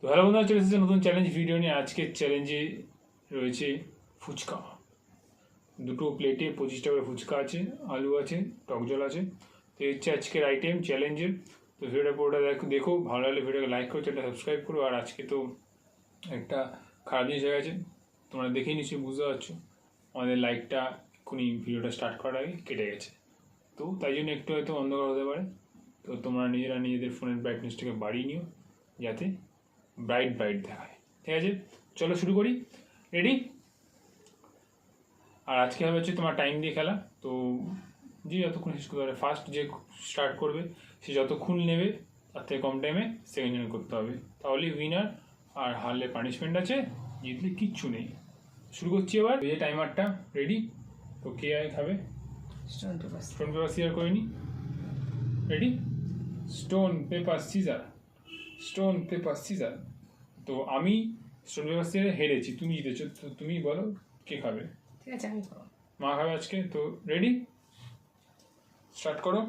তো হ্যালো বন্ধুরা, চলে এসেছে নতুন চ্যালেঞ্জ ভিডিও নিয়ে। আজকের চ্যালেঞ্জে রয়েছে ফুচকা। দুটো প্লেটে 25 টাকা ফুচকা আছে, আলু আছে, টক জল আছে। তো এই হচ্ছে আজকের আইটেম চ্যালেঞ্জের। তো ভিডিওটা পুরোটা দেখো, ভালো লাগলে ভিডিওকে লাইক করো, চ্যানেলটা সাবস্ক্রাইব করো। আর আজকে তো একটা খারাপ জিনিস হয়ে গেছে, তোমরা দেখেই নিশ্চয়ই বুঝতে পারছো। আমাদের লাইটটা এক্ষুনি ভিডিওটা স্টার্ট করার আগে কেটে গেছে, তো তাই জন্য একটু হয়তো অন্ধকার হতে পারে। তো তোমরা নিজেদের ফোনের ব্রাইটনেসটাকে বাড়িয়ে নিও যাতে ব্রাইট দেখায়। ঠিক আছে, চলো শুরু করি। রেডি? আর আজকে হবে হচ্ছে তোমার টাইম দিয়ে খেলা। তো যে যতক্ষণ শেষ করতে পারে, ফার্স্ট যে স্টার্ট করবে সে যতক্ষণ নেবে তার থেকে কম টাইমে সেকেন্ড জন করতে হবে, তাহলেই উইনার। আর হারলে পানিশমেন্ট আছে, জিতলে কিচ্ছু নেই। শুরু করছি এবার। এই যে টাইমারটা রেডি। তো কে আয় খাবে? স্টোন পেপার সিজার করে নি। রেডি? Stone paper scissor. তো আমি স্টোন পেপার সিজারে হেরেছি, তুমি জিতেছো। তো তুমি বলো কে খাবে? ঠিক আছে, আমি খাবো। মা খাবে আজকে। তো রেডি, স্টার্ট করো।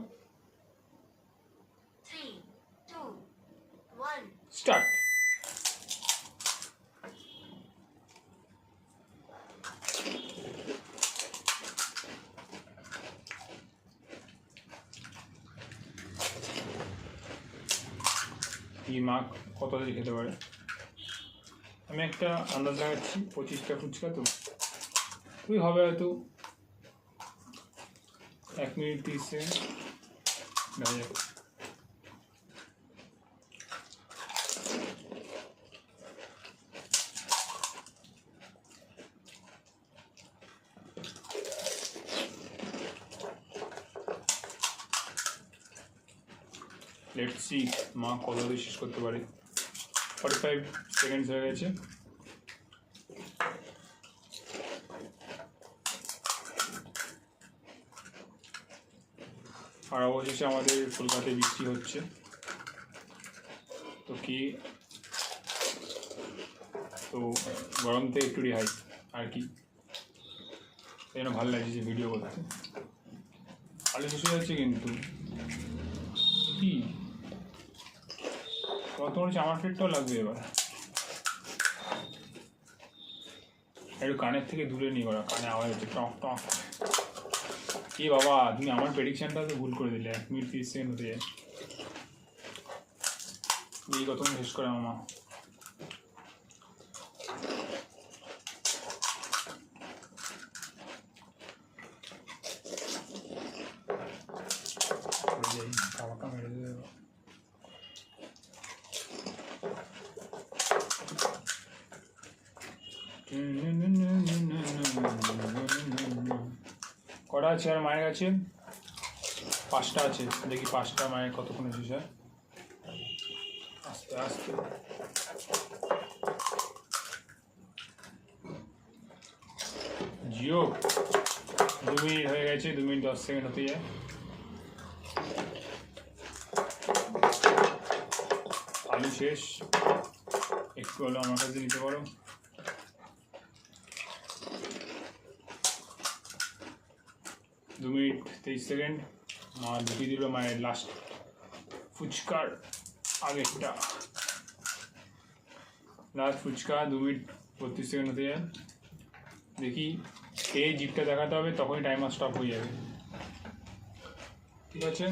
3, 2, 1. স্টার্ট। কি মা কত দিয়ে খেতে পারে? আমি একটা আন্দাজ লাগাচ্ছি, 25টা ফুচকা তো ওই হবে হয়তো 1 মিনিট 30 সেকেন্ড। দেখা যাক। লেটস সি মা কত দিয়ে শেষ করতে পারে। 45 সেকেন্ডস হয়ে গেছে। আর অবশেষে আমাদের কলকাতায় বৃষ্টি হচ্ছে। তো কি, তো গরম থেকে একটু রেহাই আর কি, সেই জন্য ভালো লাগছে যে ভিডিও করতে। আলু শেষ হয়ে যাচ্ছে কিন্তু কি কত হচ্ছে, আমার পেটটাও লাগবে এবার। একটু কানের থেকে দূরে নিয়ে করা, কানে আওয়াজ হচ্ছে টক টক। কি বাবা, তুমি আমার প্রেডিকশনটা তো ভুল করে দিলে। 1 মিনিট 30 সেকেন্ড হতে যায়। এই কত শেষ করে মামা। খাওয়াটা মেরে দেবে। কটা আছে আর মায়ের কাছে? 5টা আছে। দেখি 5টা মায়ের কতক্ষণে শেষ হয়। আস্তে আস্তে। জিও 2 মিনিট হয়ে গেছে, 2 মিনিট 10 সেকেন্ড হতে যায়। আলু শেষ, একটু হলো আমার কাছে নিতে পারো। দু মিনিট 23 সেকেন্ড। মা ঢুকিয়ে দিল মায়ের লাস্ট ফুচকার আগেরটা। লাস্ট ফুচকা 2 মিনিট 32 সেকেন্ড হতে যায়। দেখি খেয়ে জিপটা দেখাতে হবে, তখনই টাইমার স্টপ হয়ে যাবে। ঠিক আছে,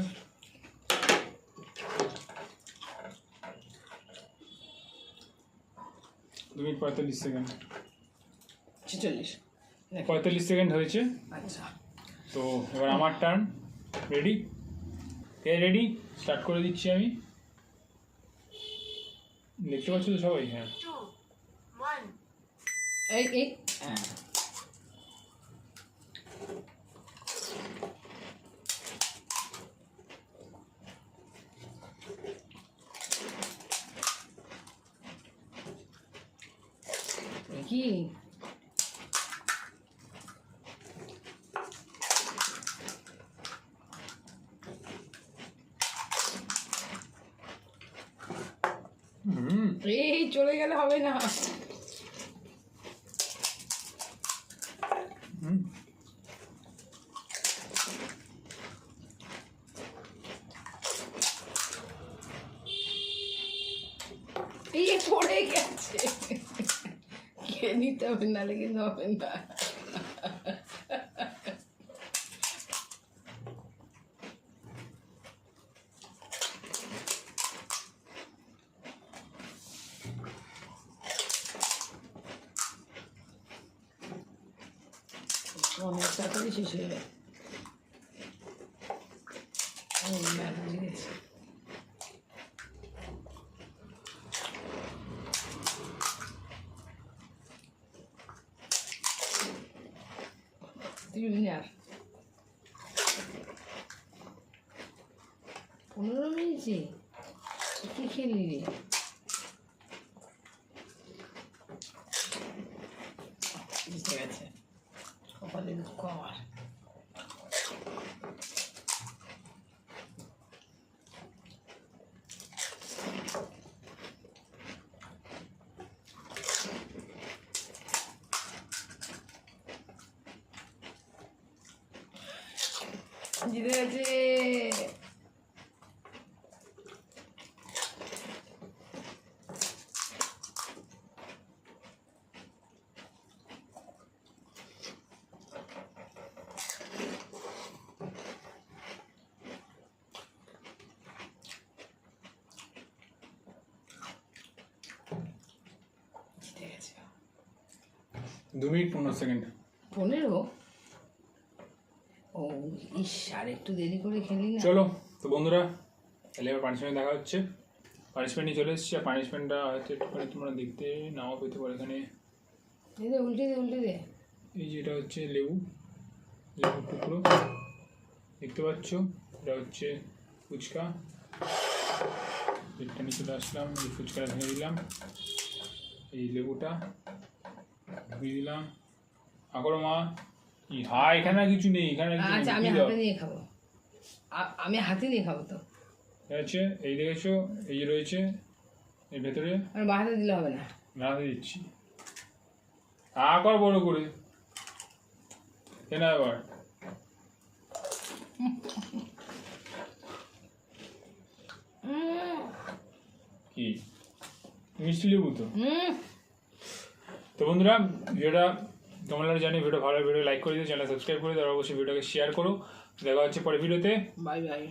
দু মিনিট 45 সেকেন্ড। 45 সেকেন্ড হয়েছে। আচ্ছা, তো এবার আমার টার্ন। রেডি? রেডি, স্টার্ট করে দিচ্ছি আমি। দেখতে পাচ্ছ তো সবাই? হ্যাঁ। 2, 1. এই কি এই চলে গেলে হবে না। এই পড়ে হয়ে গেছে খেয়ে নিতে হবে, নাহলে কিন্তু হবে না। অনেক তাড়াতাড়ি শেষ হয়ে যায়। বুঝে গেছি। আর 15 মিনিটে কি খেলি রে? বুঝতে গেছে, কপালে দুঃখ আমার। জিতে গেছে। জিতে গেছে। 2 মিনিট 15 সেকেন্ড। 15? ও ইস, আর একটু দেরি করে খেলি না। চলো তো বন্ধুরা, তাহলে এবার পানিশমেন্ট দেখা হচ্ছে। পানিশমেন্টই চলে এসেছি, আর পানিশমেন্টটা হয়তো একটুখানি তোমরা দেখতে নাও পেতে পারো। এখানে এই দে, উল্টে দে, উল্টে দে। এই যে এটা হচ্ছে লেবুর টুকরো দেখতে পাচ্ছ, এটা হচ্ছে ফুচকা। প্লেটটা নিয়ে চলে আসলাম, এই ফুচকাটা ভেঙে দিলাম, এই লেবুটা ধুয়ে দিলাম। আকর মা, এখানে আর কিছু নেই, এখানে আর কিছু নেই, আচ্ছা, আমি কি দাও? হাতে নিয়ে খাবো। আমি হাতে নিয়ে খাবো তো। আছে এই দেখেছো, এই যে রয়েছে এর ভেতরে। আর বা হাতে দিলে হবে না। না দিচ্ছি, আবার বড় করে কেনা এবার। কি মিষ্টি লেবু তো। তো বন্ধুরা, ভিডিওটা তোমরা জানি, ভিডিও ভালো, ভিডিও লাইক করে দিও, চ্যানেল সাবস্ক্রাইব করে দিও, আর অবশ্যই ভিডিওটাকে শেয়ার করো। দেখা হচ্ছে পরে ভিডিওতে। Bye bye.